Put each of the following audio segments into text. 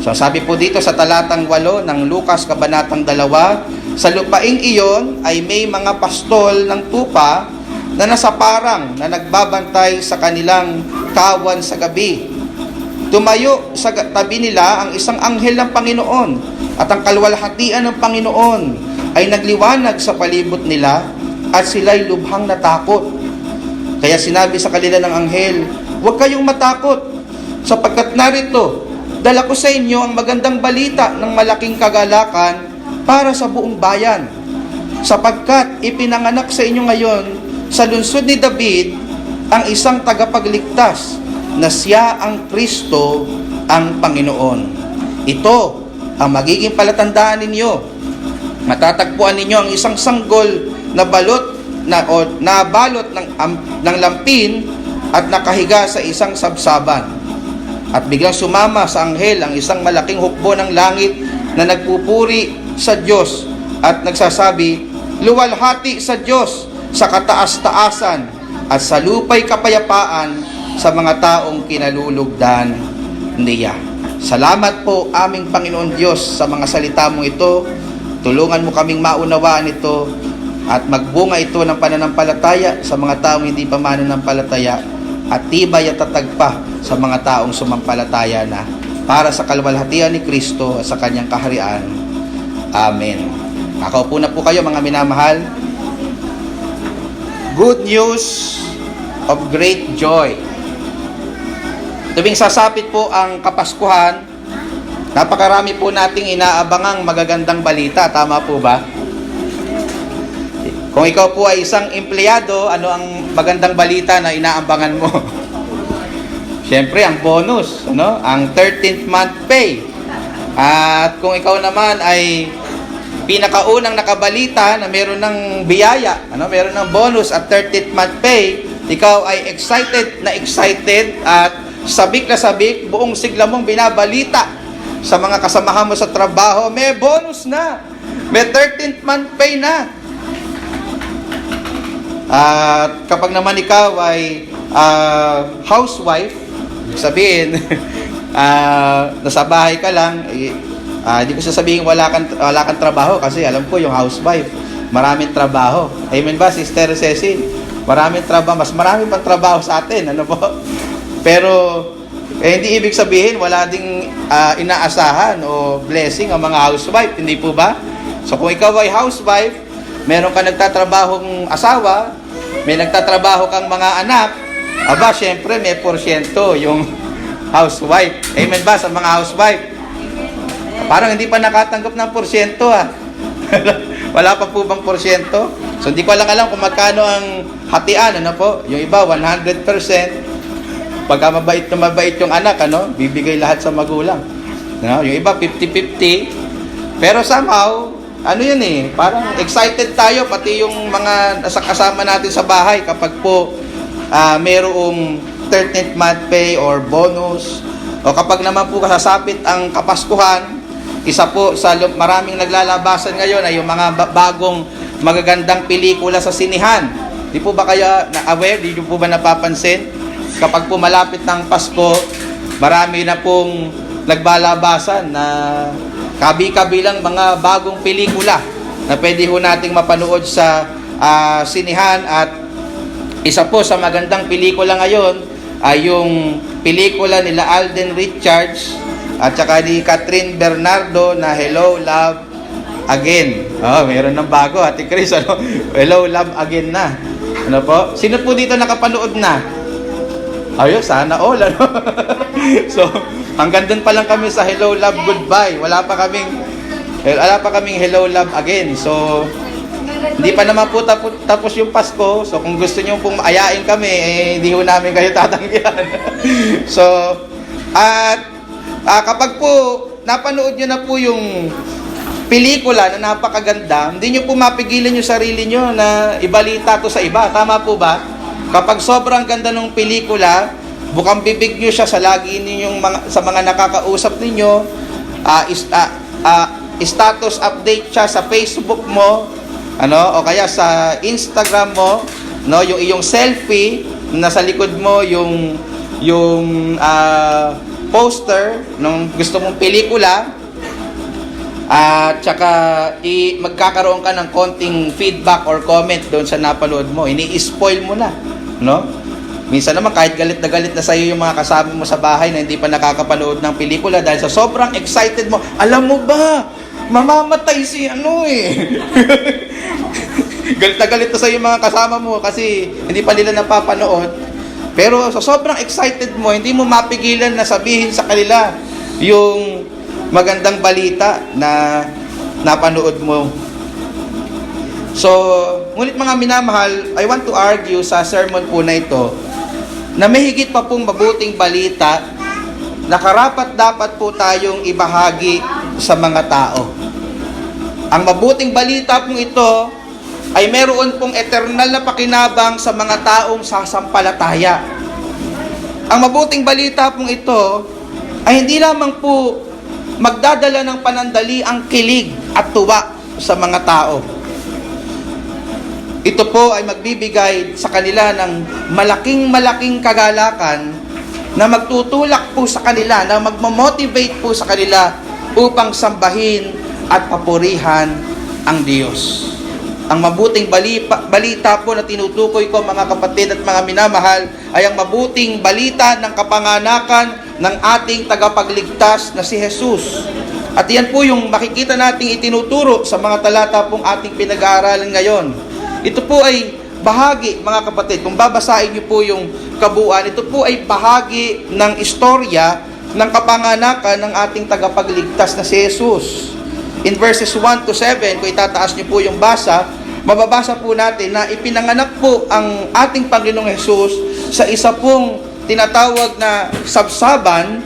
So sabi po dito sa talatang 8 ng Lucas kabanatang 2, sa lupaing iyon ay may mga pastol ng tupa na nasa parang na nagbabantay sa kanilang kawan sa gabi. Tumayo sa tabi nila ang isang anghel ng Panginoon at ang kalwalhatian ng Panginoon ay nagliwanag sa palibot nila at sila'y lubhang natakot. Kaya sinabi sa kanila ng anghel, "Huwag kayong matakot, sapagkat narito, dala ko sa inyo ang magandang balita ng malaking kagalakan para sa buong bayan. Sapagkat ipinanganak sa inyo ngayon sa lungsod ni David ang isang tagapagligtas na siya ang Kristo, ang Panginoon. Ito ang magiging palatandaan ninyo. Matatagpuan ninyo ang isang sanggol na balot na balot ng lampin at nakahiga sa isang sabsaban." At biglang sumama sa anghel ang isang malaking hukbo ng langit na nagpupuri sa Diyos at nagsasabi, "Luwalhati sa Diyos sa kataas-taasan at sa lupay kapayapaan sa mga taong kinalulugdan niya." Salamat po aming Panginoon Diyos sa mga salita mong ito. Tulungan mo kaming maunawaan ito at magbunga ito ng pananampalataya sa mga taong hindi pa mananampalataya at tibay at tatag pa sa mga taong sumampalataya na, para sa kalwalhatian ni Kristo at sa kanyang kaharian. Amen. Nakaupo na po kayo mga minamahal. Good news of great joy. Tuwing sasapit po ang Kapaskuhan, napakarami po nating inaabangang magagandang balita. Tama po ba? Kung ikaw po ay isang empleyado, ano ang magandang balita na inaabangan mo? Siyempre, ang bonus, ang 13th month pay. At kung ikaw naman ay pinakaunang nakabalita na meron ng biyaya, meron ng bonus at 13th month pay, ikaw ay excited at sabik na sabik, buong sigla mong binabalita sa mga kasamahan mo sa trabaho, may bonus na, may 13th month pay na. At kapag naman ikaw ay housewife, sabihin, nasa bahay ka lang, hindi ko sasabihin wala kang trabaho, kasi alam ko yung housewife, maraming trabaho. Amen ba, Sister Cecil? Maraming trabaho, mas marami pang trabaho sa atin, ano po? Pero, hindi ibig sabihin, wala ding inaasahan o blessing ang mga housewife, hindi po ba? So, kung ikaw ay housewife, meron ka nagtatrabahong asawa, may nagtatrabaho kang mga anak, aba, syempre, may porsyento yung housewife. Amen ba sa mga housewife? Parang hindi pa nakatanggap ng porsyento, Wala pa po bang porsyento? So, hindi ko lang alam kung magkano ang hatian, ano po? Yung iba, 100%. Pagka mabait na mabait yung anak, bibigay lahat sa magulang. Yung iba, 50-50. Pero somehow, parang excited tayo, pati yung mga nasa kasama natin sa bahay kapag po mayroong 13th month pay or bonus, o kapag naman po kasasapit ang Kapaskuhan, isa po sa maraming naglalabasan ngayon ay yung mga bagong magagandang pelikula sa sinihan. Di po ba kaya na-aware? Di po ba napapansin? Kapag po malapit ng Pasko, marami na pong nagbalabasan na kabi-kabilang mga bagong pelikula na pwede ho nating mapanood sa sinihan. At isa po sa magandang pelikula ngayon ay yung pelikula nila Alden Richards at saka ni Catherine Bernardo na Hello, Love Again. Meron ng bago, Ate Chris, Hello, Love Again na. Ano po? Sino po dito nakapanood na? Ayun, sana all, So, hanggang dun pa lang kami sa Hello, Love, Goodbye. Wala pa kaming Hello, Love Again. So, hindi pa naman po tapos yung Pasko. So, kung gusto nyo pong ayain kami, hindi ho namin kayo tatanggihan. So, at kapag po napanood nyo na po yung pelikula na napakaganda, hindi nyo po mapigilan yung sarili nyo na ibalita to sa iba. Tama po ba? Kapag sobrang ganda ng pelikula, bukang bibig nyo siya sa lagi ninyong sa mga nakakausap ninyo, status update siya sa Facebook mo, o kaya sa Instagram mo, yung iyong selfie, nasa likod mo yung poster ng gusto mong pelikula, at saka magkakaroon ka ng konting feedback or comment doon sa napanood mo. Ini-spoil mo na, no? Minsan naman kahit galit na sa iyo yung mga kasama mo sa bahay na hindi pa nakakapanood ng pelikula dahil sa sobrang excited mo. Alam mo ba, mamamatay si ano eh. Galit na sa iyo yung mga kasama mo kasi hindi pa nila napapanood. Pero sa sobrang excited mo, hindi mo mapigilan na sabihin sa kanila yung magandang balita na napanood mo. So, ngunit mga minamahal, I want to argue sa sermon po na ito na may higit pa pong mabuting balita na karapat-dapat po tayong ibahagi sa mga tao. Ang mabuting balita pong ito ay meron pong eternal na pakinabang sa mga taong sasampalataya. Ang mabuting balita pong ito ay hindi lamang po magdadala ng panandali ang kilig at tuwa sa mga tao. Ito po ay magbibigay sa kanila ng malaking kagalakan na magtutulak po sa kanila, na magmamotivate po sa kanila upang sambahin at papurihan ang Diyos. Ang mabuting balita po na tinutukoy ko, mga kapatid at mga minamahal, ay ang mabuting balita ng kapanganakan ng ating tagapagligtas na si Jesus. At yan po yung makikita nating itinuturo sa mga talata pong ating pinag-aaralan ngayon. Ito po ay bahagi, mga kapatid, kung babasahin niyo po yung kabuuan, ito po ay bahagi ng istorya ng kapanganakan ng ating tagapagligtas na si Jesus. In verses 1 to 7, kung itataas niyo po yung basa, mababasa po natin na ipinanganak po ang ating Panginoong Jesus sa isa pong tinatawag na sabsaban,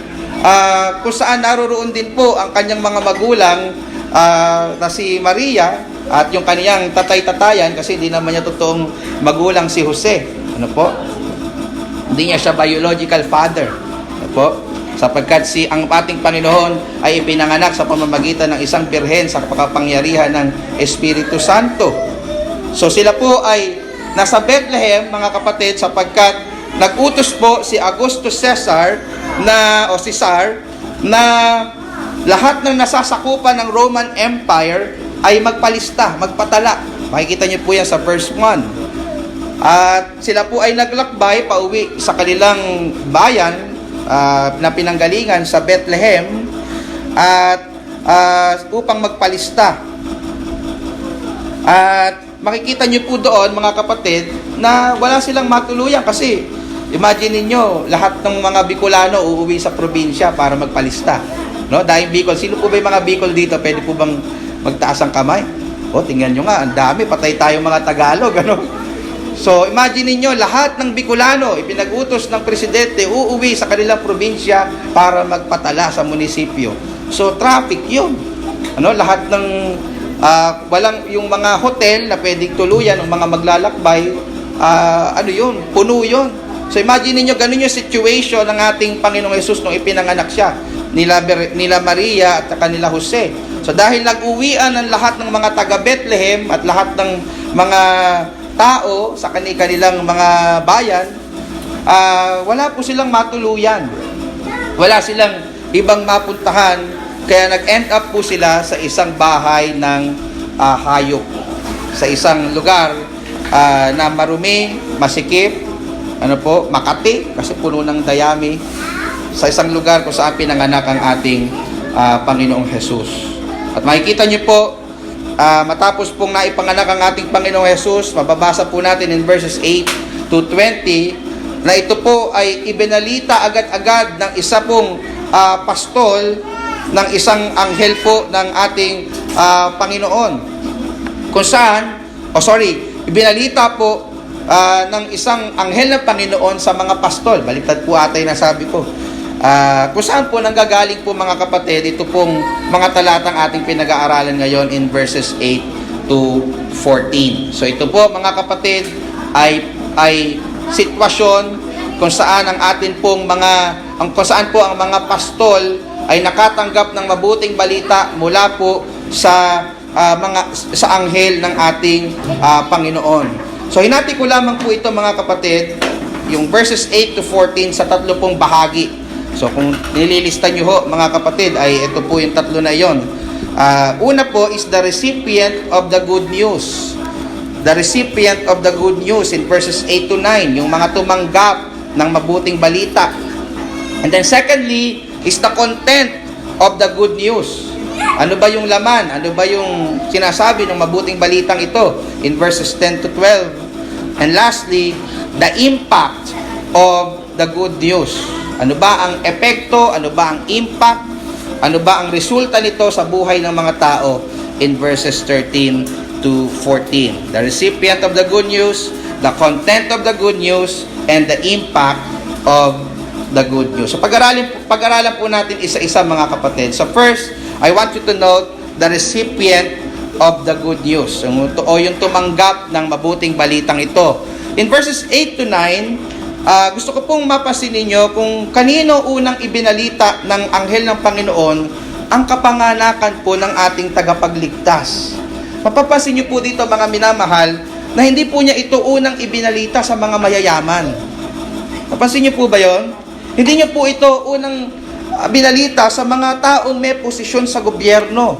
kung saan naroroon din po ang kanyang mga magulang na si Maria at yung kaniyang tatay-tatayan, kasi hindi naman niya totoong magulang si Jose. Ano po? Hindi niya siya biological father. Ano po? Sapagkat ang ating Panginoon ay ipinanganak sa pamamagitan ng isang birhen sa kapangyarihan ng Espiritu Santo. So sila po ay nasa Bethlehem, mga kapatid, sapagkat nag-utos po si Augustus Caesar na lahat ng nasasakupan ng Roman Empire ay magpalista, magpatala. Makikita niyo po yan sa verse 1. At sila po ay naglakbay pauwi sa kanilang bayan na pinanggalingan sa Bethlehem at upang magpalista. At makikita niyo po doon, mga kapatid, na wala silang matuluyan kasi imagine niyo, lahat ng mga Bicolano uuwi sa probinsya para magpalista. No? Dahil Bicol, sino po ba yung mga Bicol dito? Pwede po bang magtaas ang kamay? O, tingnan nyo nga, ang dami, patay tayo mga Tagalog, ano? So, imagine niyo, lahat ng Bicolano, ipinag-utos ng presidente, uuwi sa kanilang probinsya para magpatala sa munisipyo. So, traffic yun. Ano? Lahat ng, walang yung mga hotel na pwedeng tuluyan, ng mga maglalakbay, puno yun. So, imagine niyo, ganun yung situation ng ating Panginoong Jesus nung ipinanganak siya, nila Maria at kanila Jose. So, dahil nag-uwian ng lahat ng mga taga Bethlehem at lahat ng mga tao sa kanilang mga bayan, wala po silang matuluyan. Wala silang ibang mapuntahan, kaya nag-end up po sila sa isang bahay ng hayop. Sa isang lugar na marumi, masikip, Makati, kasi puno ng dayami, sa isang lugar kung saan pinanganak ang ating Panginoong Jesus. At makikita niyo po, matapos pong naipanganak ang ating Panginoong Jesus, mababasa po natin in verses 8 to 20, na ito po ay ibinalita agad-agad ng isa pong pastol ng isang anghel po ng ating Panginoon. Kung saan, ibinalita po ng isang anghel ng Panginoon sa mga pastol. Baliktad po ata yung nasabi ko. Kung saan po nanggagaling po, mga kapatid, ito pong mga talatang ating pinag-aaralan ngayon in verses 8 to 14. So ito po, mga kapatid, ay sitwasyon kung saan ang mga pastol ay nakatanggap ng mabuting balita mula po sa anghel ng ating Panginoon. So hinati ko lamang po ito, mga kapatid, yung verses 8 to 14 sa tatlo pong bahagi. So kung nililista nyo ho mga kapatid, ay ito po yung tatlo na iyon. Una po is the recipient of the good news. The recipient of the good news in verses 8 to 9, yung mga tumanggap ng mabuting balita. And then secondly is the content of the good news. Ano ba yung laman? Ano ba yung sinasabi ng mabuting balitang ito in verses 10 to 12? And lastly, the impact of the good news. Ano ba ang epekto? Ano ba ang impact? Ano ba ang resulta nito sa buhay ng mga tao in verses 13 to 14? The recipient of the good news, the content of the good news, and the impact of the good news. So pag-aralan po natin isa-isa mga kapatid. So first, I want you to note the recipient of the good news. O yung tumanggap ng mabuting balitang ito. In verses 8 to 9, gusto ko pong mapansin ninyo kung kanino unang ibinalita ng anghel ng Panginoon ang kapanganakan po ng ating tagapagligtas. Mapapansin niyo po dito mga minamahal na hindi po niya ito unang ibinalita sa mga mayayaman. Mapapansin niyo po ba yon? Hindi niyo po ito unang binalita sa mga taong may posisyon sa gobyerno.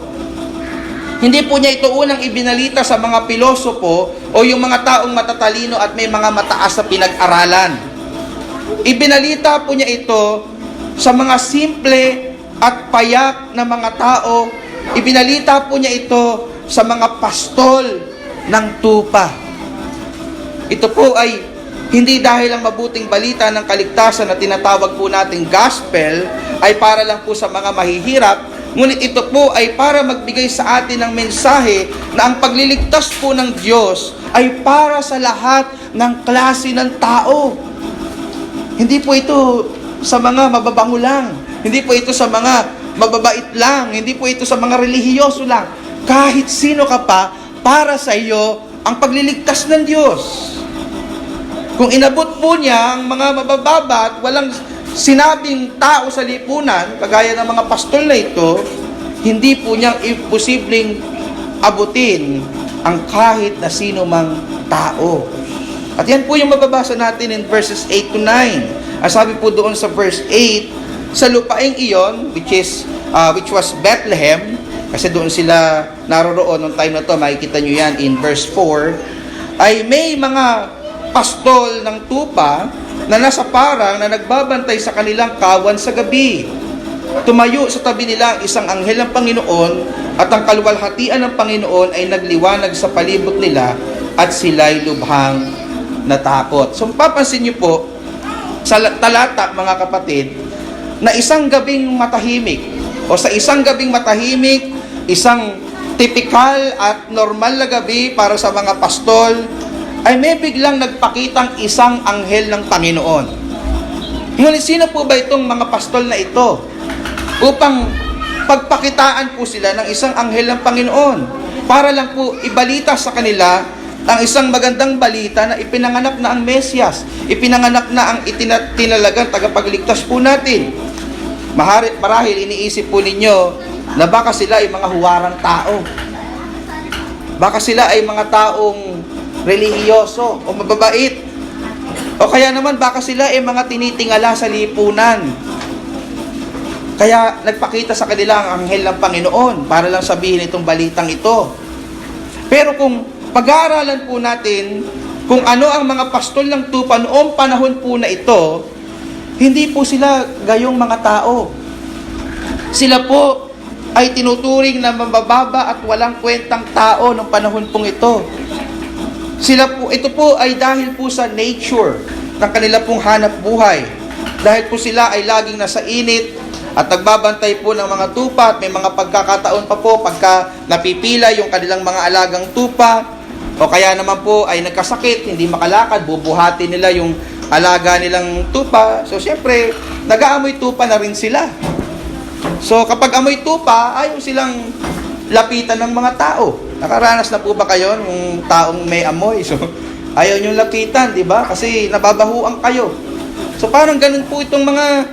Hindi po niya ito unang ibinalita sa mga pilosopo o yung mga taong matatalino at may mga mataas na pinag-aralan. Ibinalita po niya ito sa mga simple at payak na mga tao. Ibinalita po niya ito sa mga pastol ng tupa. Ito po ay hindi dahil ang mabuting balita ng kaligtasan na tinatawag po nating gospel ay para lang po sa mga mahihirap, ngunit ito po ay para magbigay sa atin ng mensahe na ang pagliligtas po ng Diyos ay para sa lahat ng klase ng tao. Hindi po ito sa mga mababango lang. Hindi po ito sa mga mababait lang. Hindi po ito sa mga relihiyoso lang. Kahit sino ka pa, para sa iyo ang pagliligtas ng Diyos. Kung inabot po niya ang mga mabababa at walang sinabing tao sa lipunan, kagaya ng mga pastol na ito, hindi po niyang imposibleng abutin ang kahit na sino mang tao. At yan po yung mababasa natin in verses 8 to 9. Ang sabi po doon sa verse 8, sa lupaing iyon, which was Bethlehem, kasi doon sila naroroon nung time na to, makikita nyo yan in verse 4, ay may mga pastol ng tupa na nasa parang na nagbabantay sa kanilang kawan sa gabi. Tumayo sa tabi nila ang isang anghel ng Panginoon at ang kaluwalhatian ng Panginoon ay nagliwanag sa palibot nila at sila'y lubhang natakot. So papansin niyo po sa talata mga kapatid na isang gabing matahimik o sa isang gabing matahimik, isang typical at normal na gabi para sa mga pastol, ay may biglang nagpakitang isang anghel ng Panginoon. Ngunit sino po ba itong mga pastol na ito? Upang pagpakitaan po sila ng isang anghel ng Panginoon. Para lang po ibalita sa kanila ang isang magandang balita na ipinanganak na ang Mesyas. Ipinanganak na ang tinalagang tagapagligtas po natin. Marahil iniisip po ninyo na baka sila ay mga huwarang tao. Baka sila ay mga taong relihiyoso o mababait. O kaya naman baka sila ay mga tinitingala sa lipunan. Kaya nagpakita sa kanila ang anghel ng Panginoon para lang sabihin itong balitang ito. Pero kung pag-aaralan po natin kung ano ang mga pastol ng tupa noong panahon po na ito, hindi po sila gayong mga tao. Sila po ay tinuturing na mabababa at walang kwentang tao noong panahon pong ito. Ito po ay dahil po sa nature ng kanila pong hanap buhay. Dahil po sila ay laging nasa init at nagbabantay po ng mga tupa at may mga pagkakataon pa po pagka napipila yung kanilang mga alagang tupa o kaya naman po ay nagkasakit, hindi makalakad, bubuhati nila yung alaga nilang tupa. So siyempre, nag-aamoy tupa na rin sila. So kapag amoy tupa, ayaw silang lapitan ng mga tao. Nakaranas na po ba kayo ng taong may amoy? So, ayaw niyong lapitan, di ba? Kasi nababahuan kayo. So, parang ganun po itong mga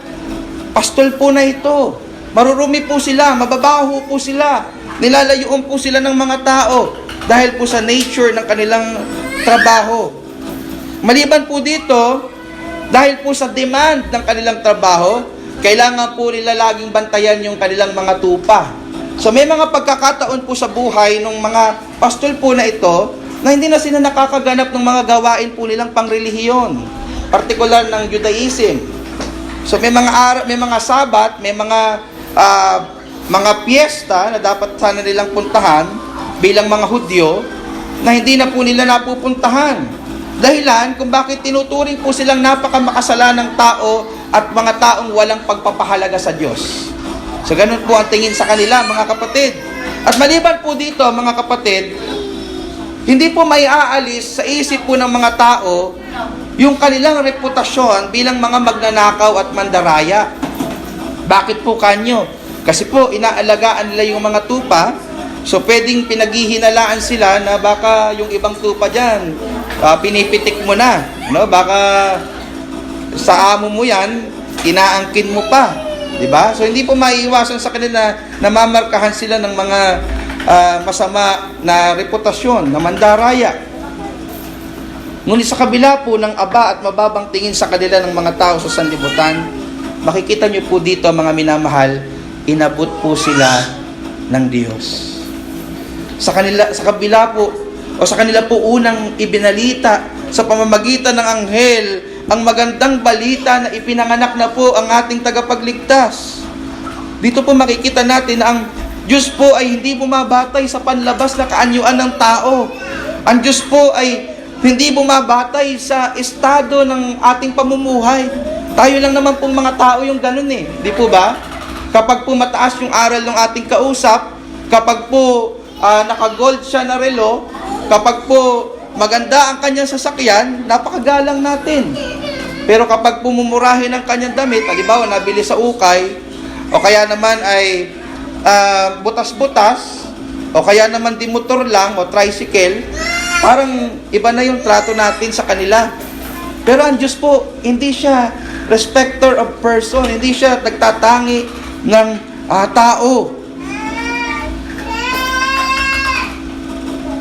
pastol po na ito. Marurumi po sila, mababaho po sila. Nilalayuan po sila ng mga tao dahil po sa nature ng kanilang trabaho. Maliban po dito, dahil po sa demand ng kanilang trabaho, kailangan po nila laging bantayan yung kanilang mga tupa. So may mga pagkakataon po sa buhay ng mga pastol po na ito na hindi na sila nakakaganap ng mga gawain po nilang pangrelihiyon, partikular ng Judaism. So may mga sabat, may mga piyesta na dapat sana nilang puntahan bilang mga Hudyo na hindi na po nila napupuntahan. Dahilan kung bakit tinuturing po silang napakamakasalanan ng tao at mga taong walang pagpapahalaga sa Diyos. So ganun po ang tingin sa kanila, mga kapatid. At maliban po dito, mga kapatid, hindi po may aalis sa isip po ng mga tao yung kanilang reputasyon bilang mga magnanakaw at mandaraya. Bakit po kanyo? Kasi po inaalagaan nila yung mga tupa, so pwedeng pinaghihinalaan sila na baka yung ibang tupa dyan, pinipitik mo na, no? Baka sa amo mo yan, inaangkin mo pa, di ba? So hindi po maiiwasan sa kanila na mamarkahan sila ng mga masama na reputasyon, na mandaraya. Ngunit sa kabila po ng aba at mababang tingin sa kanila ng mga tao sa sanlibutan, makikita nyo po dito, mga minamahal, inabot po sila ng Diyos. Sa kabila po, o sa kanila po unang ibinalita sa pamamagitan ng anghel ang magandang balita na ipinanganak na po ang ating tagapagligtas. Dito po makikita natin na ang Diyos po ay hindi bumabatay sa panlabas na kaanyuan ng tao. Ang Diyos po ay hindi bumabatay sa estado ng ating pamumuhay. Tayo lang naman pong mga tao yung ganun eh. Di po ba? Kapag po mataas yung aral ng ating kausap, kapag po naka-gold siya na relo, kapag po maganda ang kanyang sasakyan, napakagalang natin. Pero kapag pumumurahin ang kanyang damit, halimbawa nabili sa ukay, o kaya naman ay butas-butas, o kaya naman di motor lang, o tricycle, parang iba na yung trato natin sa kanila. Pero ang Diyos po, hindi siya respecter of person, hindi siya nagtatangi ng tao.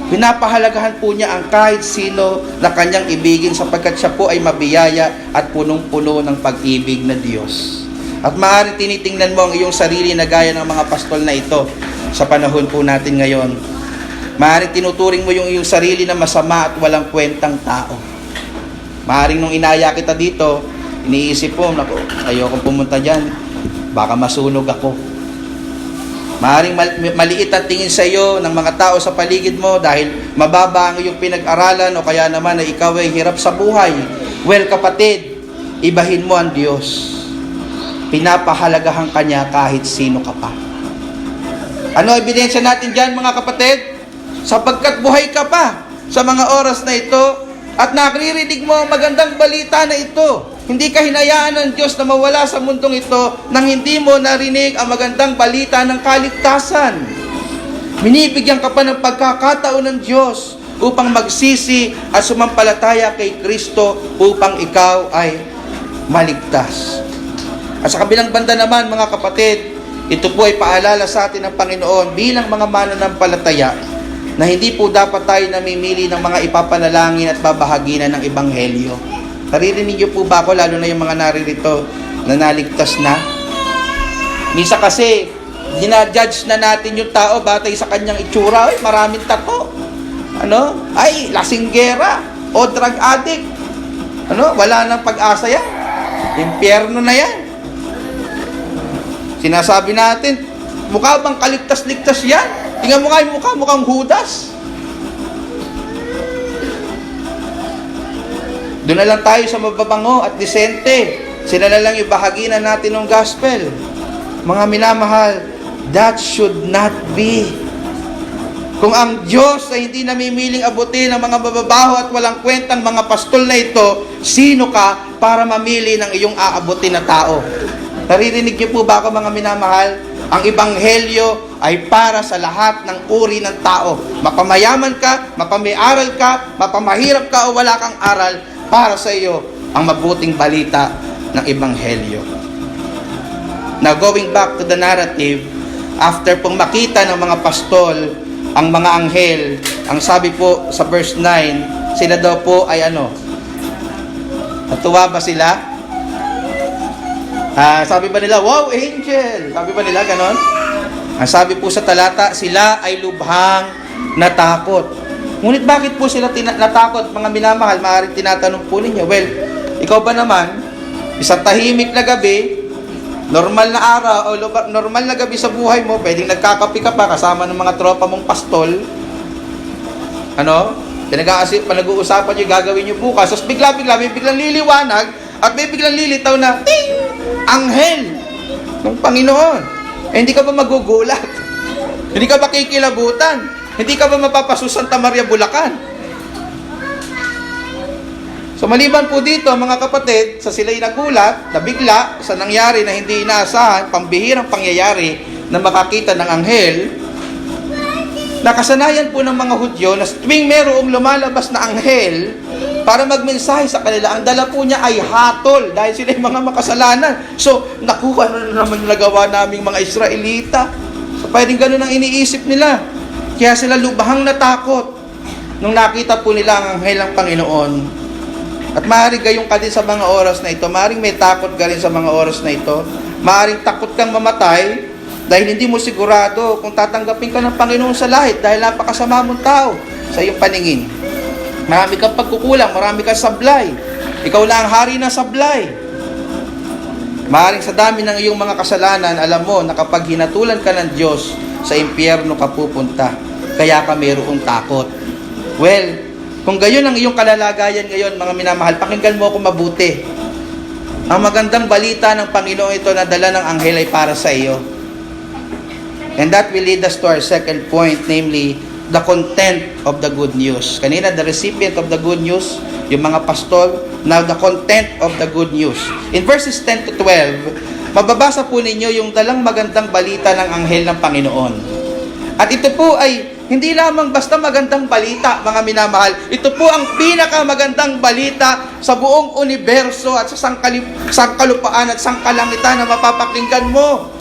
Pinapahalagahan po niya ang kahit sino na kanyang ibigin sapagkat siya po ay mabiyaya at punong-puno ng pag-ibig na Diyos. At maaaring tinitingnan mo ang iyong sarili na gaya ng mga pastol na ito sa panahon po natin ngayon. Maaaring tinuturing mo yung iyong sarili na masama at walang kwentang tao. Maaaring nung inaya kita dito, iniisip mo, naku, ayokong pumunta dyan, baka masunog ako. Maaaring maliit ang tingin sa iyo ng mga tao sa paligid mo dahil mababa ang iyong pinag-aralan o kaya naman na ikaw ay hirap sa buhay. Well, kapatid, ibahin mo ang Diyos. Pinapahalagahan Kanya kahit sino ka pa. Ano ebidensya natin dyan, mga kapatid? Sapagkat buhay ka pa sa mga oras na ito at nakririnig mo ang magandang balita na ito. Hindi ka hinayaan ng Diyos na mawala sa mundong ito nang hindi mo narinig ang magandang balita ng kaligtasan. Binibigyan ka pa ng pagkakataon ng Diyos upang magsisi at sumampalataya kay Kristo upang ikaw ay maligtas. At sa kabilang banda naman, mga kapatid, ito po ay paalala sa atin ng Panginoon bilang mga mananampalataya na hindi po dapat tayo namimili ng mga ipapanalangin at babahaginan ng Ebanghelyo. Naririnig niyo po ba ako, lalo na yung mga naririto na naligtas na? Minsan kasi, ginajudge na natin yung tao batay sa kanyang itsura. Ay, maraming tato. Ano? Ay, lasinggera. O drug addict. Ano? Wala nang pag-asa yan. Impyerno na yan. Sinasabi natin, mukha bang kaligtas-ligtas yan? Tingnan mo nga yung mukha, mukhang Judas. Doon na lang tayo sa mababango at disente. Sila na lang ibahaginan natin ng gospel. Mga minamahal, that should not be. Kung ang Diyos ay hindi namimiling abutin ng mga bababaho at walang kwentang mga pastol na ito, sino ka para mamili ng iyong aabutin na tao? Naririnig niyo po ba ako, mga minamahal? Ang Ebanghelyo ay para sa lahat ng uri ng tao. Mapamayaman ka, mapamay-aral ka, mapamahirap ka o wala kang aral, para sa iyo ang mabuting balita ng Ebanghelyo. Now, going back to the narrative, after pong makita ng mga pastol ang mga anghel, ang sabi po sa verse 9, sila daw po ay ano? Natuwa ba sila? Sabi ba nila, wow, angel? Sabi ba nila ganon? Ang sabi po sa talata, sila ay lubhang natakot. Ngunit bakit po sila natakot, mga minamahal? Maaaring tinatanong po ninyo, well, ikaw ba naman, isang tahimik na gabi, normal na araw, o normal na gabi sa buhay mo, pwedeng nagkakapi ka pa kasama ng mga tropa mong pastol, panag-uusapan nyo, gagawin nyo bukas, tapos bigla-bigla, may biglang liliwanag, at may biglang lilitaw na, ting! Anghel ng Panginoon. Hindi ka ba magugulat? Hindi ka ba kikilabutan? Hindi ka ba mapapasu Santa Maria, Bulacan? So maliban po dito, mga kapatid, sa sila'y nagulat, nabigla sa nangyari na hindi inaasahan, pambihirang pangyayari na makakita ng anghel, nakasanayan po ng mga Hudyo na tuwing merong lumalabas na anghel para magmensahe sa kanila, ang dala po niya ay hatol dahil sila yung mga makasalanan. So, nakuha na naman yung nagawa naming mga Israelita. So, pwedeng ganun ang iniisip nila. Kaya sila lubhang natakot nung nakita po nila ang anghel ng Panginoon. At maaaring gayong ka din sa mga oras na ito. Maaaring may takot ka rin sa mga oras na ito. Maaaring takot kang mamatay dahil hindi mo sigurado kung tatanggapin ka ng Panginoon sa lahit dahil napakasama mong tao sa iyong paningin. Marami kang pagkukulang, marami kang sablay. Ikaw lang ang hari ng sablay. Maaaring sa dami ng iyong mga kasalanan, alam mo na kapag hinatulan ka ng Diyos, sa impyerno ka pupunta. Kaya ka mayroong takot. Well, kung gayon ang iyong kalalagayan ngayon, mga minamahal, pakinggan mo ako mabuti. Ang magandang balita ng Panginoon ito na dala ng anghel ay para sa iyo. And that will lead us to our second point, namely, the content of the good news. Kanina, the recipient of the good news, yung mga pastol. Now, the content of the good news. In verses 10 to 12, mababasa po ninyo yung dalang magandang balita ng anghel ng Panginoon. At ito po ay hindi lamang basta magandang balita, mga minamahal. Ito po ang pinakamagandang balita sa buong universo at sa sangkalupaan at sangkalangitan na mapapakinggan mo.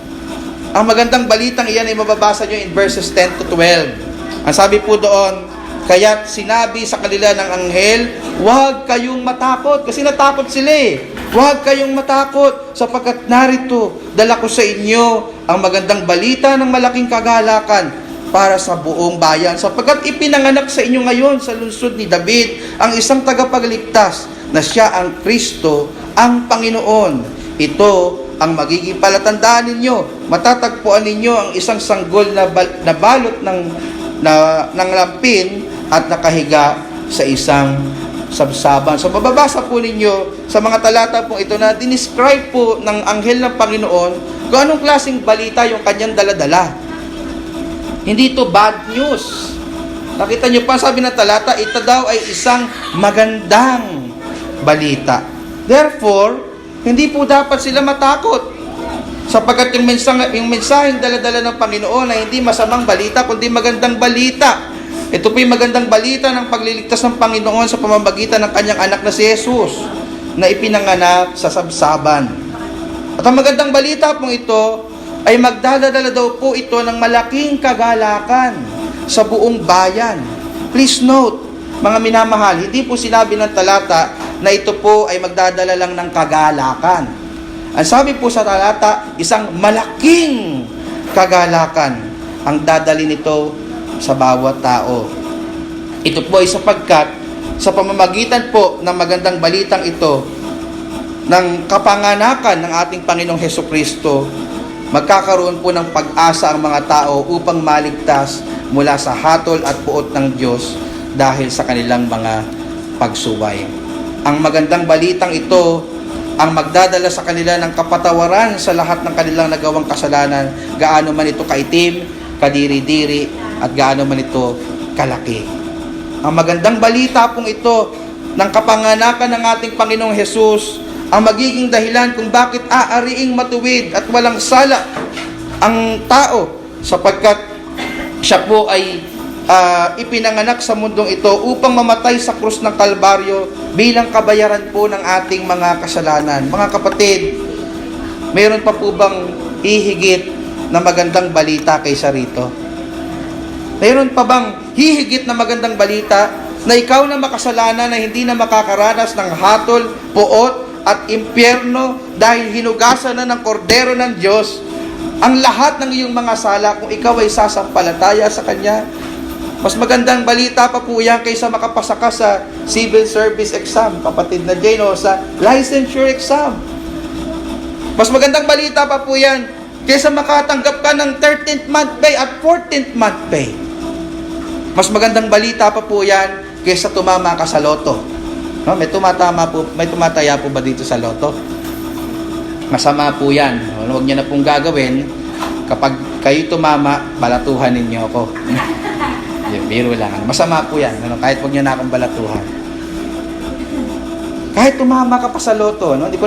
Ang magandang balitang iyan ay mababasa nyo in verses 10 to 12. Ang sabi po doon, kaya't sinabi sa kanila ng anghel, huwag kayong matakot. Kasi natakot sila eh. Huwag kayong matakot sapagkat narito, dala ko sa inyo ang magandang balita ng malaking kagalakan para sa buong bayan. Sapagkat ipinanganak sa inyo ngayon sa lungsod ni David ang isang tagapagligtas na siya ang Kristo, ang Panginoon. Ito ang magiging palatandaan ninyo. Matatagpuan ninyo ang isang sanggol na balot ng lampin at nakahiga sa isang sabsaban. So mababasa po ninyo sa mga talata po ito na dinescribe po ng anghel ng Panginoon kung anong klaseng balita yung kanyang daladala. Hindi ito bad news. Nakita nyo pa, sabi ng talata, ito daw ay isang magandang balita. Therefore, hindi po dapat sila matakot. Sapagkat yung mensaheng daladala ng Panginoon ay hindi masamang balita, kundi magandang balita. Ito po yung magandang balita ng pagliligtas ng Panginoon sa pamamagitan ng kanyang anak na si Jesus, na ipinanganak sa sabsaban. At ang magandang balita pong ito, ay magdadala daw po ito ng malaking kagalakan sa buong bayan. Please note, mga minamahal, hindi po sinabi ng talata na ito po ay magdadala lang ng kagalakan. Ang sabi po sa talata, isang malaking kagalakan ang dadali nito sa bawat tao. Ito po ay sapagkat sa pamamagitan po ng magandang balitang ito ng kapanganakan ng ating Panginoong Hesukristo, magkakaroon po ng pag-asa ang mga tao upang maligtas mula sa hatol at puot ng Diyos dahil sa kanilang mga pagsuway. Ang magandang balitang ito ang magdadala sa kanila ng kapatawaran sa lahat ng kanilang nagawang kasalanan, gaano man ito kaitim, kadiri-diri, at gaano man ito kalaki. Ang magandang balita pong ito ng kapanganakan ng ating Panginoong Hesus ang magiging dahilan kung bakit aariing matuwid at walang sala ang tao, sapagkat siya po ay ipinanganak sa mundong ito upang mamatay sa krus ng Kalbaryo bilang kabayaran po ng ating mga kasalanan. Mga kapatid, mayroon pa po bang hihigit na magandang balita kaysa rito? Mayroon pa bang hihigit na magandang balita na ikaw na makasalanan na hindi na makakaranas ng hatol, puot, at impyerno dahil hinugasan na ng kordero ng Diyos ang lahat ng iyong mga sala kung ikaw ay sasampalataya sa Kanya. Mas magandang balita pa po yan kaysa makapasa ka sa civil service exam, kapatid na Jane, o sa licensure exam. Mas magandang balita pa po yan kaysa makatanggap ka ng 13th month pay at 14th month pay. Mas magandang balita pa po yan kaysa tumama ka sa loto. No, may tumataya po ba dito sa loto? Masama po yan. Huwag niyo na pong gagawin. Kapag kayo tumama, balatuhan ninyo ako. Biro lang. Masama po yan. Kahit huwag niyo na akong balatuhan. Kahit tumama ka pa sa loto, no? Hindi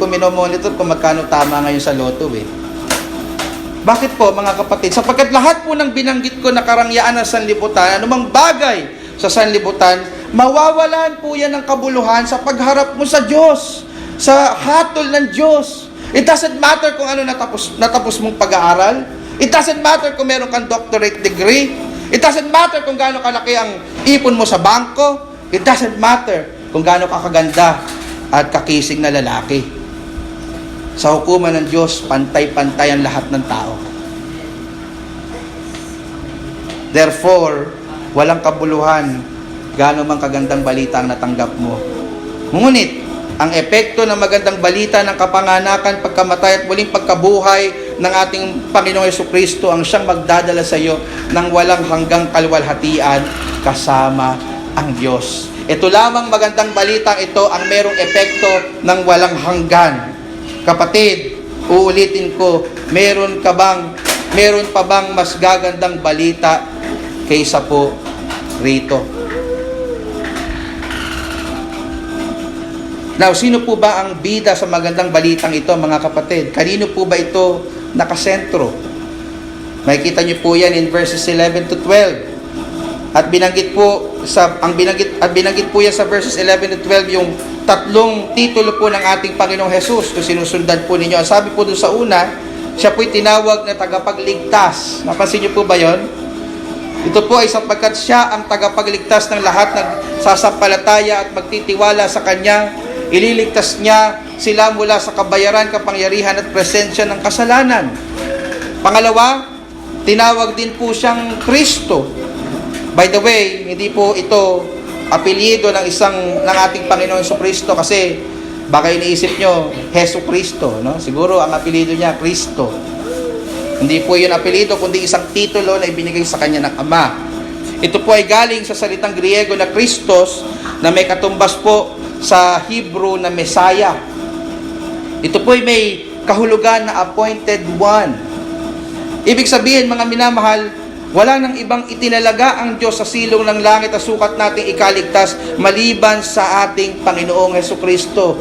ko minomonitor kung magkano tama ngayon sa loto eh. Bakit po mga kapatid? Sapagkat lahat po ng binanggit ko na karangyaan ng sanlibutan, anumang bagay sa sanlibutan, mawawalan po yan ng kabuluhan sa pagharap mo sa Diyos, sa hatol ng Diyos. It doesn't matter kung ano natapos mong pag-aaral. It doesn't matter kung meron kang doctorate degree. It doesn't matter kung gaano kalaki ang ipon mo sa bangko. It doesn't matter kung gaano kakaganda at kakisig na lalaki. Sa hukuman ng Diyos, pantay-pantay ang lahat ng tao. Therefore, walang kabuluhan gaano mang kagandang balita ang natanggap mo. Ngunit, ang epekto ng magandang balita ng kapanganakan, pagkamatay at muling pagkabuhay ng ating Panginoong Jesucristo ang siyang magdadala sa iyo ng walang hanggang kalwalhatian kasama ang Diyos. Ito lamang magandang balitang ito ang merong epekto ng walang hanggan. Kapatid, uulitin ko, meron pa bang mas gagandang balita kaysa po rito? Now, sino po ba ang bida sa magandang balitang ito, mga kapatid? Kanino po ba ito nakasentro? Makikita niyo po yan in verses 11 to 12. At binanggit po po yan sa verses 11 to 12 yung tatlong titulo po ng ating Panginoong Hesus kung sinusundan po ninyo. Ang sabi po doon sa una, siya po'y tinawag na tagapagligtas. Napansin niyo po ba yon? Ito po ay sapagkat siya ang tagapagligtas ng lahat ng sasampalataya at magtitiwala sa Kanya. Ililigtas niya sila mula sa kabayaran, kapangyarihan at presensya ng kasalanan. Pangalawa, tinawag din po siyang Kristo. By the way, hindi po ito apelyido ng ating Panginoon Jesucristo kasi baka iniisip nyo, Jesucristo, no? Siguro ang apelyido niya, Kristo. Hindi po yun apelyido, kundi isang titulo na ibinigay sa kanya ng Ama. Ito po ay galing sa salitang Griego na Christos na may katumbas po sa Hebrew na Messiah. Ito po ay may kahulugan na appointed one. Ibig sabihin, mga minamahal, wala nang ibang itinalaga ang Diyos sa silong ng langit at sukat nating ikaligtas maliban sa ating Panginoong Jesucristo.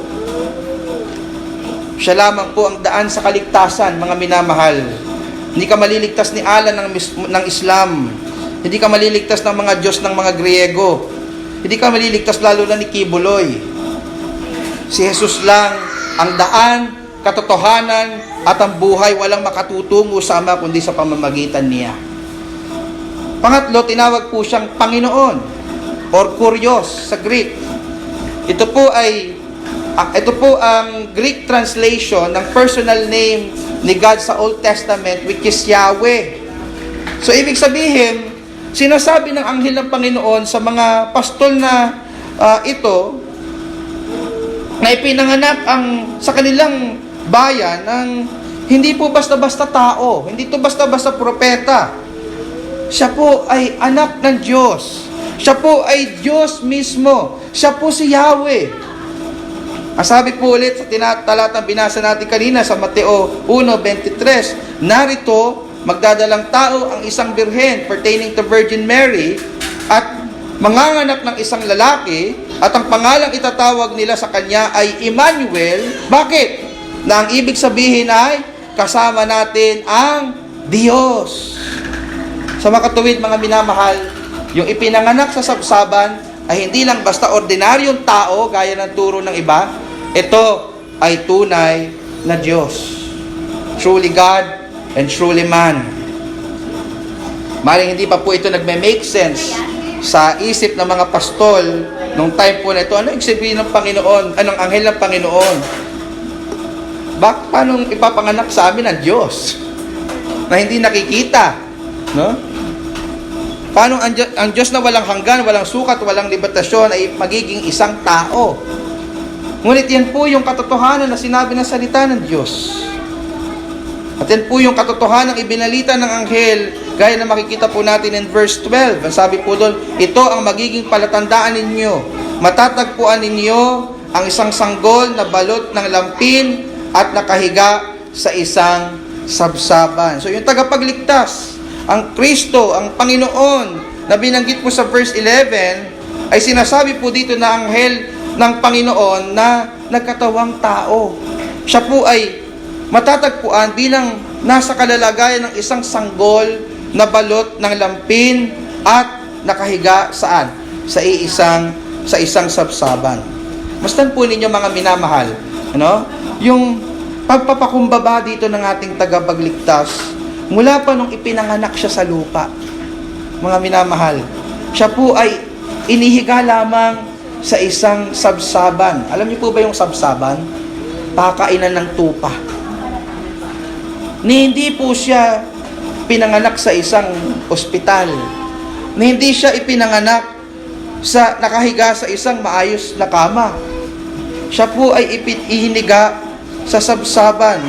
Siya lamang po ang daan sa kaligtasan, mga minamahal. Hindi ka maliligtas ni Allah ng Islam. Hindi ka maliligtas ng mga Diyos ng mga Griego. Hindi ka maliligtas lalo na ni Kibuloy. Si Jesus lang ang daan, katotohanan, at ang buhay. Walang makatutungo sa Ama kundi sa pamamagitan niya. Pangatlo, tinawag po siyang Panginoon or Kurios sa Greek. Ito po ang Greek translation ng personal name ni God sa Old Testament, which is Yahweh. So, ibig sabihin, sinasabi ng anghel ng Panginoon sa mga pastol na ito, na ipinanganak sa kanilang bayan ng hindi po basta-basta tao, hindi to basta-basta propeta. Siya po ay anak ng Diyos. Siya po ay Diyos mismo. Siya po si Yahweh. Ang sabi po ulit sa talatang binasa natin kanina sa Mateo 1:23, narito, magdadalang tao ang isang birhen pertaining to Virgin Mary at manganganak ng isang lalaki at ang pangalang itatawag nila sa kanya ay Emmanuel. Bakit? Na ang ibig sabihin ay kasama natin ang Diyos. Sa makatuwid, mga minamahal, yung ipinanganak sa sabsaban ay hindi lang basta ordinaryong tao gaya ng turo ng iba. Ito ay tunay na Diyos. Truly God and truly man. Maring hindi pa po ito nagme-make sense sa isip ng mga pastol Nung time po na ito, ano ibig sabihin ng Panginoon? Anong anghel ng Panginoon? Paano ipapanganak sa amin ang Diyos na hindi nakikita? No? Paano ang Diyos na walang hanggan, walang sukat, walang limitasyon ay magiging isang tao? Ngunit yan po yung katotohanan na sinabi ng salita ng Diyos. At yan po yung katotohanan ng ibinalita ng anghel, gaya na makikita po natin in verse 12. Ang sabi po doon, ito ang magiging palatandaan ninyo. Matatagpuan ninyo ang isang sanggol na balot ng lampin at nakahiga sa isang sabsaban. So yung tagapagligtas, ang Kristo, ang Panginoon, na binanggit po sa verse 11, ay sinasabi po dito na anghel ng Panginoon na nagkatawang tao. Siya po ay matatagpuan bilang nasa kalalagayan ng isang sanggol na balot ng lampin at nakahiga saan? Sa isang sabsaban. Mastan po ninyo mga minamahal, ano? Yung pagpapakumbaba dito ng ating tagapagligtas, mula pa nung ipinanganak siya sa lupa, mga minamahal, siya po ay inihiga lamang sa isang sabsaban. Alam niyo po ba yung sabsaban? Pakainan ng tupa. Hindi po siya pinanganak sa isang ospital. Hindi siya ipinanganak sa nakahiga sa isang maayos na kama. Siya po ay ihiniga sa sabsaban.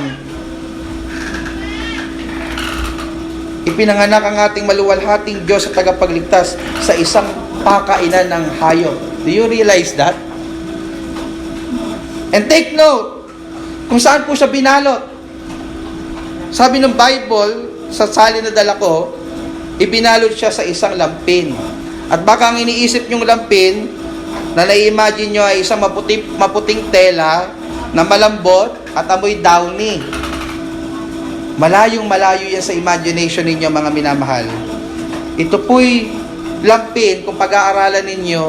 Ipinanganak ang ating maluwalhating Diyos at tagapagligtas sa isang pakainan ng hayop. Do you realize that? And take note kung saan po siya binalot. Sabi ng Bible, sa salin na dala ko, ibinalot siya sa isang lampin. At baka ang iniisip nyong lampin, na nai-imagine nyo ay isang maputing tela na malambot at amoy downy. Malayong malayo yan sa imagination ninyo, mga minamahal. Ito po'y lampin, kung pag-aaralan ninyo,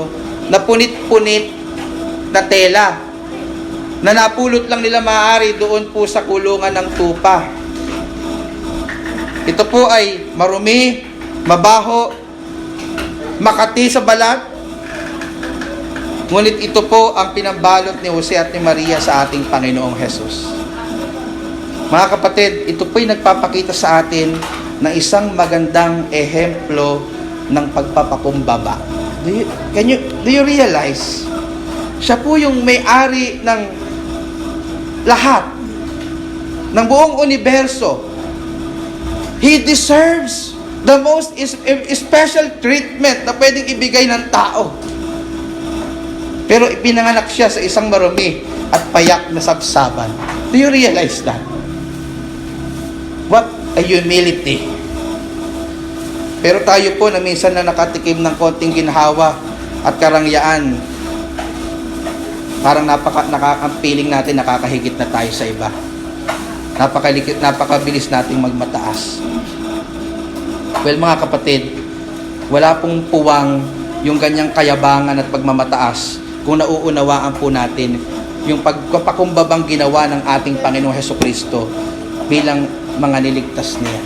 na punit-punit na tela, na napulot lang nila maaari doon po sa kulungan ng tupa. Ito po ay marumi, mabaho, makati sa balat. Ngunit ito po ang pinambalot ni Jose at ni Maria sa ating Panginoong Jesus. Mga kapatid, ito po'y nagpapakita sa atin ng isang magandang ehemplo ng pagpapakumbaba. Do you realize? Siya po yung may-ari ng lahat, ng buong universo. He deserves the most special treatment na pwedeng ibigay ng tao. Pero ipinanganak siya sa isang marumi at payak na sabsaban. Do you realize that? What a humility. Pero tayo po na minsan na nakatikim ng konting ginhawa at karangyaan, parang ang feeling natin nakakahigit na tayo sa iba. Napakabilis nating magmataas. Well, mga kapatid, wala pong puwang yung ganyang kayabangan at pagmamataas kung nauunawaan po natin yung pagpapakumbabang ginawa ng ating Panginoong Hesukristo bilang mga niligtas niya.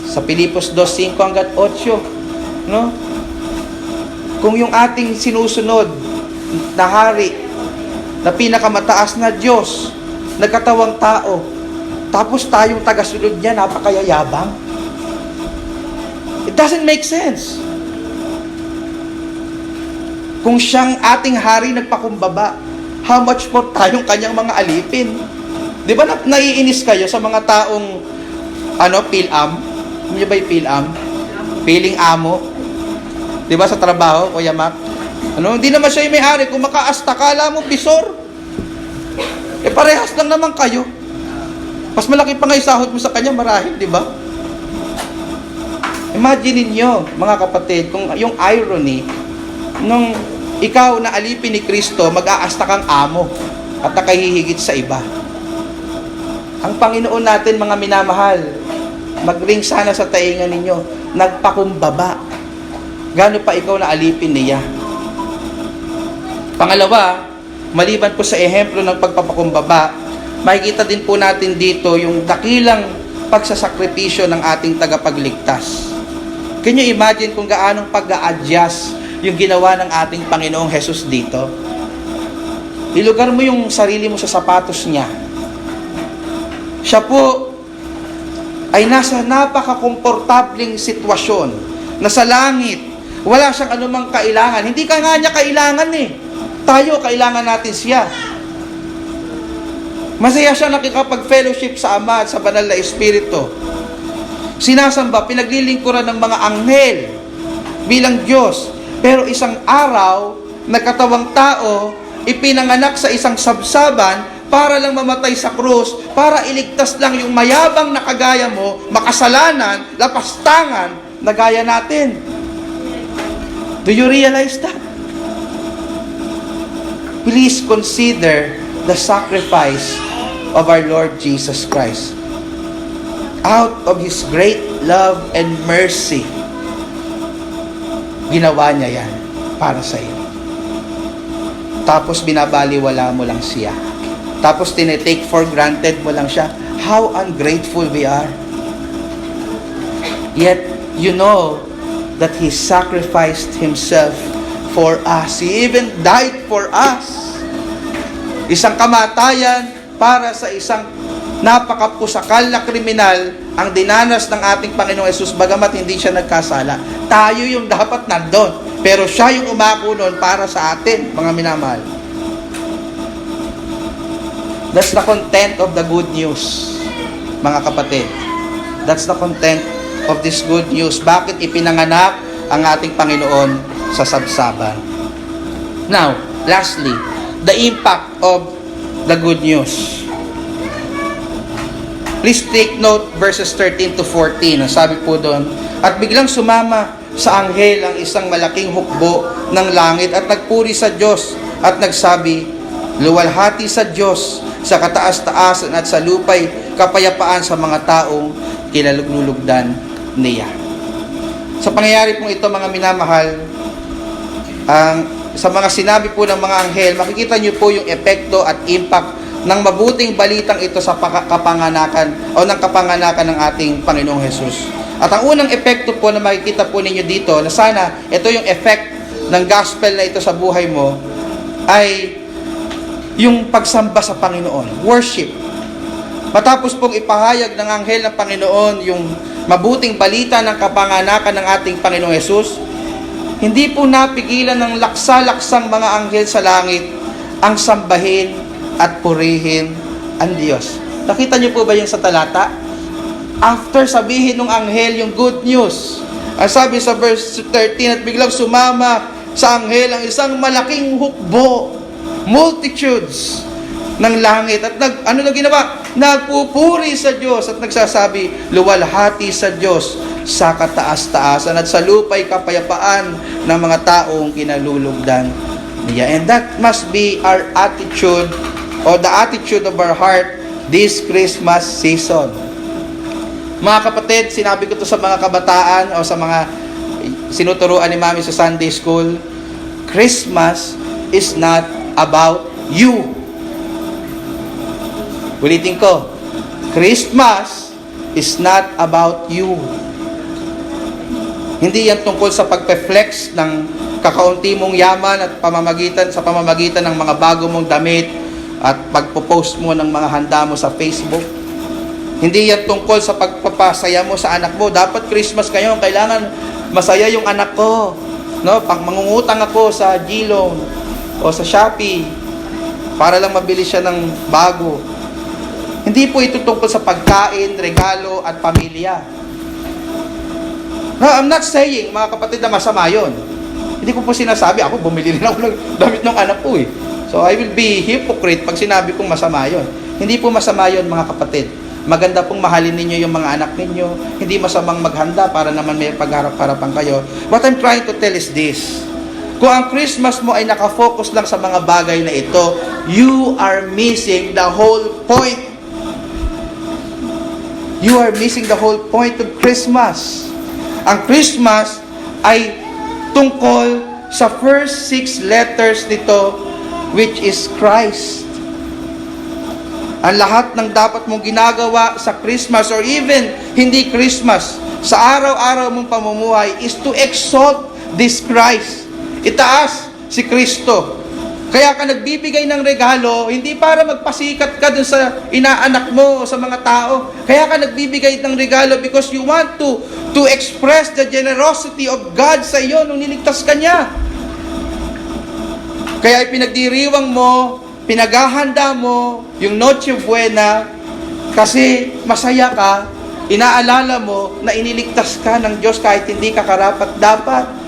Sa Pilipos 2:5-8, no? Kung yung ating sinusunod na hari, na pinakamataas na Diyos, nagkatawang tao, tapos tayong tagasunod niya, napakayayabang. It doesn't make sense. Kung siyang ating hari nagpakumbaba, how much more tayong kanyang mga alipin? Di ba naiinis kayo sa mga taong PhilAm? Ano ba yung PhilAm? Piling amo. Di ba sa trabaho, Kuya Mac? Hindi naman siya yung may-ari. Kung makaasta, kala mo bisor. Parehas lang naman kayo. Mas malaki pa nga yung sahod mo sa kanya, marahil, di ba? Imagine niyo, mga kapatid, kung yung irony, nung ikaw na alipin ni Kristo, mag-aasta kang amo at nakahihigit sa iba. Ang Panginoon natin, mga minamahal, mag-ring sana sa taingan ninyo, nagpakumbaba. Gano pa ikaw na alipin niya? Pangalawa, maliban po sa ehemplo ng pagpapakumbaba, makikita din po natin dito yung dakilang pagsasakripisyo ng ating tagapagligtas. Can you imagine kung gaanong pag-a-adjust yung ginawa ng ating Panginoong Jesus dito. Ilugar mo yung sarili mo sa sapatos niya. Siya po ay nasa napaka-komportabling sitwasyon na sa langit, wala siyang anumang kailangan. Hindi ka nga niya kailangan eh. Tayo, kailangan natin siya. Masaya siya nakikapag-fellowship sa Ama at sa Banal na Espiritu. Sinasamba, pinaglilingkuran ng mga anghel bilang Diyos. Pero isang araw, nagkatawang tao, ipinanganak sa isang sabsaban para lang mamatay sa krus, para iligtas lang yung mayabang na kagaya mo, makasalanan, lapastangan na gaya natin. Do you realize that? Please consider the sacrifice of our Lord Jesus Christ. Out of His great love and mercy, ginawa niya yan para sa iyo. Tapos binabaliwala mo lang siya. Tapos tinitake for granted mo lang siya. How ungrateful we are. Yet, you know that He sacrificed Himself for us. He even died for us. Isang kamatayan para sa isang napakapusakal na kriminal ang dinanas ng ating Panginoong Hesus, bagamat hindi siya nagkasala. Tayo yung dapat nandun. Pero siya yung umako nun para sa atin, mga minamahal. That's the content of the good news, mga kapatid. That's the content of this good news. Bakit ipinanganak ang ating Panginoon sa sabsaban? Now, lastly, the impact of the good news. Please take note verses 13 to 14. Ang sabi po doon, at biglang sumama sa anghel ang isang malaking hukbo ng langit at nagpuri sa Diyos at nagsabi, luwalhati sa Diyos sa kataas-taasan at sa lupay kapayapaan sa mga taong kinalulugdan niya. Sa pangyayari pong ito, mga minamahal, sa mga sinabi po ng mga anghel, makikita niyo po yung epekto at impact ng mabuting balitang ito sa kapanganakan o ng kapanganakan ng ating Panginoong Hesus. At ang unang epekto po na makikita po ninyo dito, na sana ito yung effect ng gospel na ito sa buhay mo, ay yung pagsamba sa Panginoon, worship. Matapos pong ipahayag ng anghel ng Panginoon yung mabuting balita ng kapanganakan ng ating Panginoong Hesus, hindi po napigilan ng laksa-laksang mga anghel sa langit ang sambahin at purihin ang Diyos. Nakita niyo po ba yung sa talata? After sabihin ng anghel yung good news, ang sabi sa verse 13, at biglang sumama sa anghel ang isang malaking hukbo, multitudes ng langit. At ano na ginawa? Nagpupuri sa Diyos at nagsasabi, luwalhati sa Diyos sa kataas-taasan at sa lupay kapayapaan ng mga taong kinalulugdan niya. And that must be our attitude, or the attitude of our heart this Christmas season. Mga kapatid, sinabi ko to sa mga kabataan o sa mga sinuturuan ni Mami sa Sunday School, Christmas is not about you. Ulitin ko, Christmas is not about you. Hindi yan tungkol sa pagpe-flex ng kakaunti mong yaman at pamamagitan ng mga bago mong damit at pagpo-post mo ng mga handa mo sa Facebook. Hindi yan tungkol sa pagpapasaya mo sa anak mo. Dapat Christmas ngayon, kailangan masaya yung anak ko. No? Pag mangungutang ako sa Glow o sa Shopee para lang mabili siya ng bago. Hindi po ito tungkol sa pagkain, regalo at pamilya. No, I'm not saying, mga kapatid, na masama yun. Hindi ko po sinasabi, ako bumili rin ako ng damit ng anak ko eh. So I will be hypocrite pag sinabi kong masama yun. Hindi po masama yun, mga kapatid. Maganda pong mahalin ninyo yung mga anak ninyo. Hindi masamang maghanda para naman may pagharap-harapan kayo. What I'm trying to tell is this. Kung ang Christmas mo ay nakafocus lang sa mga bagay na ito, you are missing the whole point. You are missing the whole point of Christmas. Ang Christmas ay tungkol sa first 6 letters nito, which is Christ. Ang lahat ng dapat mong ginagawa sa Christmas or even hindi Christmas, sa araw-araw mong pamumuhay is to exalt this Christ. itaas si Kristo. Kaya ka nagbibigay ng regalo, hindi para magpasikat ka dun sa inaanak mo o sa mga tao. Kaya ka nagbibigay ng regalo because you want to express the generosity of God sa iyo nung niligtas ka niya. Kaya ipinagdiriwang mo, pinaghahanda mo yung Noche Buena kasi masaya ka, inaalala mo na iniligtas ka ng Diyos kahit hindi ka karapat-dapat.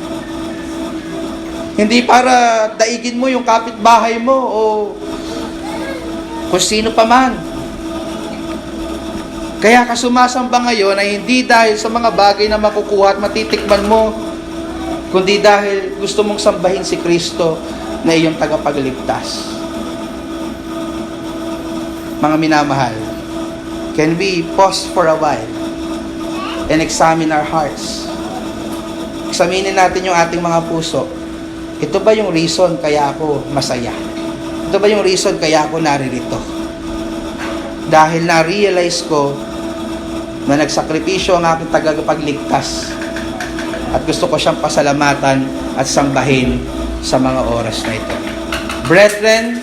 Hindi para daigin mo yung kapitbahay mo o kung sino pa man. Kaya ka sumasamba ngayon ay hindi dahil sa mga bagay na makukuha at matitikman mo, kundi dahil gusto mong sambahin si Kristo na iyong tagapagligtas. Mga minamahal, can we pause for a while and examine our hearts? Examinin natin yung ating mga puso. Ito ba yung reason kaya ako masaya? Ito ba yung reason kaya ako naririto? Dahil na-realize ko na nagsakripisyo ang aking tagapagligtas at gusto ko siyang pasalamatan at sambahin sa mga oras na ito. Brethren,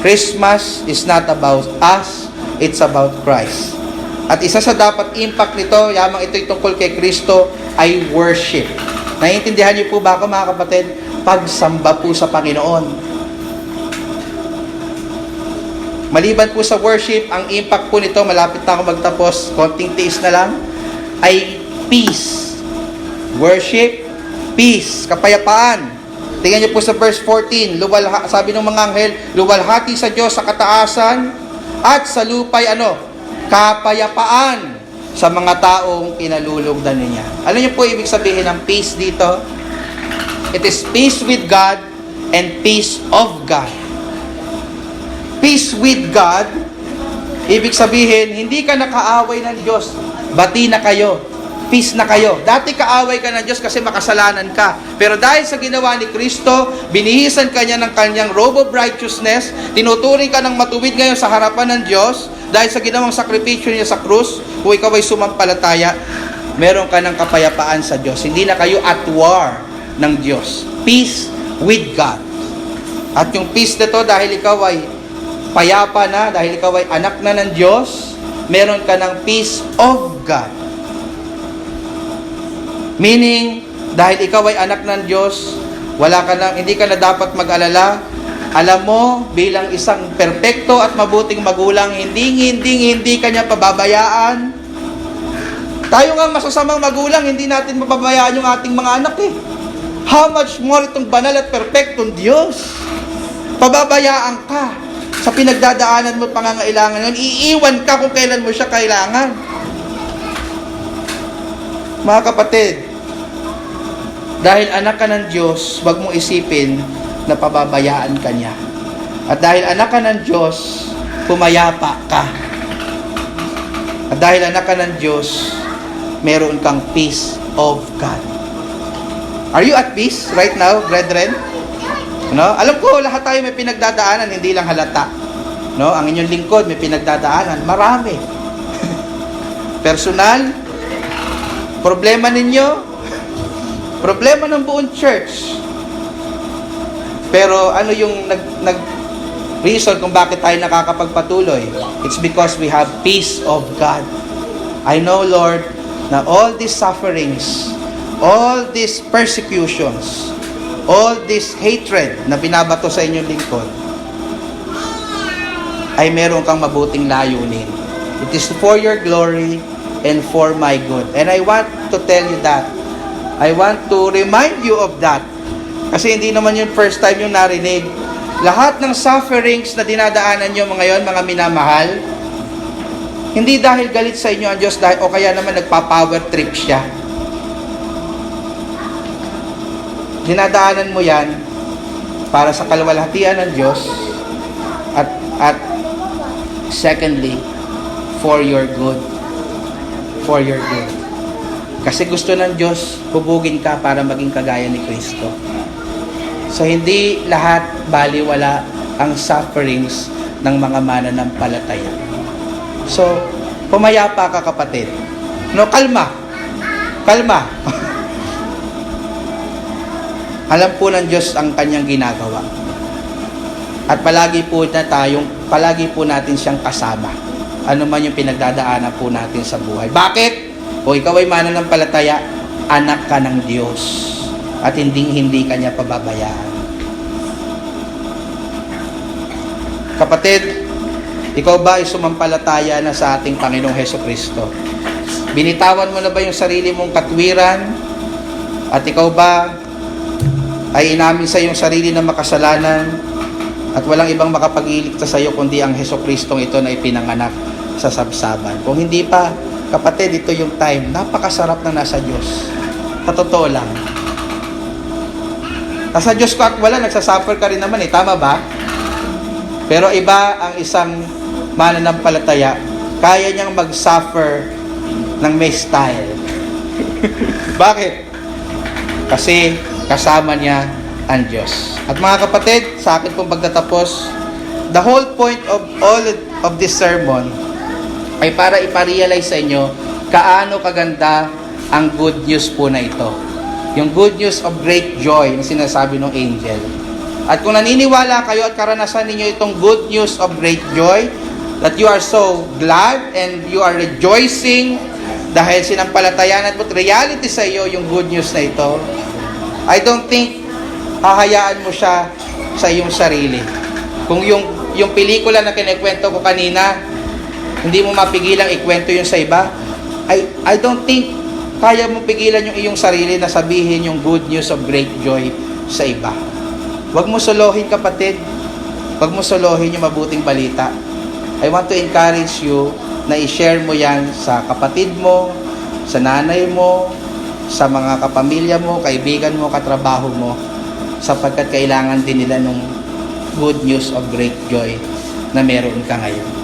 Christmas is not about us, it's about Christ. At isa sa dapat impact nito, yamang ito'y tungkol kay Kristo, ay worship. Naiintindihan niyo po ba ako, mga kapatid? Pagsamba po sa Panginoon. Maliban po sa worship, ang impact po nito, malapit na ako magtapos, konting tiis na lang, ay peace. Worship, peace, kapayapaan. Tingnan niyo po sa verse 14, sabi ng mga anghel, luwalhati sa Diyos sa kataasan at sa lupay kapayapaan sa mga taong kinalulugdan niya. Alam niyo po ibig sabihin ng peace dito? It is peace with God and peace of God. Peace with God, ibig sabihin, hindi ka nakaaway ng Diyos. Bati na kayo. Peace na kayo. Dati kaaway ka ng Diyos kasi makasalanan ka. Pero dahil sa ginawa ni Kristo, binihisan ka niya ng kanyang robe of righteousness, tinuturing ka ng matuwid ngayon sa harapan ng Diyos, dahil sa ginawang sakripisyo niya sa krus, kung ikaw ay sumampalataya, meron ka ng kapayapaan sa Diyos. Hindi na kayo at war ng Diyos. Peace with God. At yung peace na to, dahil ikaw ay payapa na, dahil ikaw ay anak na ng Diyos, meron ka ng peace of God. Meaning, dahil ikaw ay anak ng Diyos, hindi ka na dapat mag-alala. Alam mo, bilang isang perpekto at mabuting magulang, hindi ka niya pababayaan. Tayo nga masasamang magulang, hindi natin mapabayaan yung ating mga anak eh. How much more itong banal at perpektong Diyos? Pababayaan ka sa pinagdadaanan mo pangangailangan. Iiwan ka kung kailan mo siya kailangan. Mga kapatid, dahil anak ka ng Diyos, wag mong isipin na pababayaan ka niya. At dahil anak ka ng Diyos, pumayapa ka. At dahil anak ka ng Diyos, meron kang peace of God. Are you at peace right now, brethren? No? Alam ko, lahat tayo may pinagdadaanan, hindi lang halata. No? Ang inyong lingkod may pinagdadaanan, marami. Personal, problema ninyo, problema ng buong church. Pero ano yung reason kung bakit tayo nakakapagpatuloy? It's because we have peace of God. I know, Lord, na all these sufferings, all these persecutions, all this hatred na binabato sa inyong lingkod, ay meron kang mabuting layunin. It is for your glory and for my good. And I want to tell you that. I want to remind you of that. Kasi hindi naman yung first time yung narinig. Lahat ng sufferings na dinadaanan nyo ngayon, mga minamahal, hindi dahil galit sa inyo ang Diyos, o kaya naman nagpa-power trip siya. Dinadaanan mo yan para sa kalwalhatian ng Diyos at secondly, for your good. For your good. Kasi gusto ng Diyos, hubugin ka para maging kagaya ni Kristo. So, hindi lahat baliwala ang sufferings ng mga mananampalataya. So, pumayapa ka, kapatid. No, kalma. Kalma. Alam po ng Diyos ang kanyang ginagawa. At palagi po natin siyang kasama. Ano man yung pinagdadaanan po natin sa buhay. Bakit? O ikaw ay mananampalataya, anak ka ng Diyos. At hindi ka niya pababayaan. Kapatid, ikaw ba ay sumampalataya na sa ating Panginoong Hesukristo? Binitawan mo na ba yung sarili mong katwiran? At ikaw ba ay inamin sa iyong sarili na makasalanan at walang ibang makapag-iligtas sa iyo kundi ang Hesukristong ito na ipinanganak sa sabsaban? Kung hindi pa, kapatid, ito yung time. Napakasarap na nasa Diyos. Sa totoo lang. Nasa Diyos ka at wala, nagsasuffer ka rin naman eh. Tama ba? Pero iba ang isang mananampalataya, kaya niyang mag-suffer ng may style. Bakit? Kasi kasama niya ang Diyos. At mga kapatid, sa akin pong pagtatapos, the whole point of all of this sermon ay para iparealize sa inyo kaano kaganda ang good news po na ito. Yung good news of great joy na sinasabi ng angel. At kung naniniwala kayo at karanasan ninyo itong good news of great joy, that you are so glad and you are rejoicing dahil sinampalatayan at reality sa iyo yung good news na ito, I don't think hahayaan mo siya sa iyong sarili. Kung yung pelikula na kinikwento ko kanina, hindi mo mapigilang ikwento yun sa iba, I don't think kaya mo pigilan yung iyong sarili na sabihin yung good news of great joy sa iba. Huwag mo solohin, kapatid. Huwag mo solohin yung mabuting balita. I want to encourage you na i-share mo yan sa kapatid mo, sa nanay mo, sa mga kapamilya mo, kaibigan mo, katrabaho mo, sapagkat kailangan din nila nung good news of great joy na meron ka ngayon.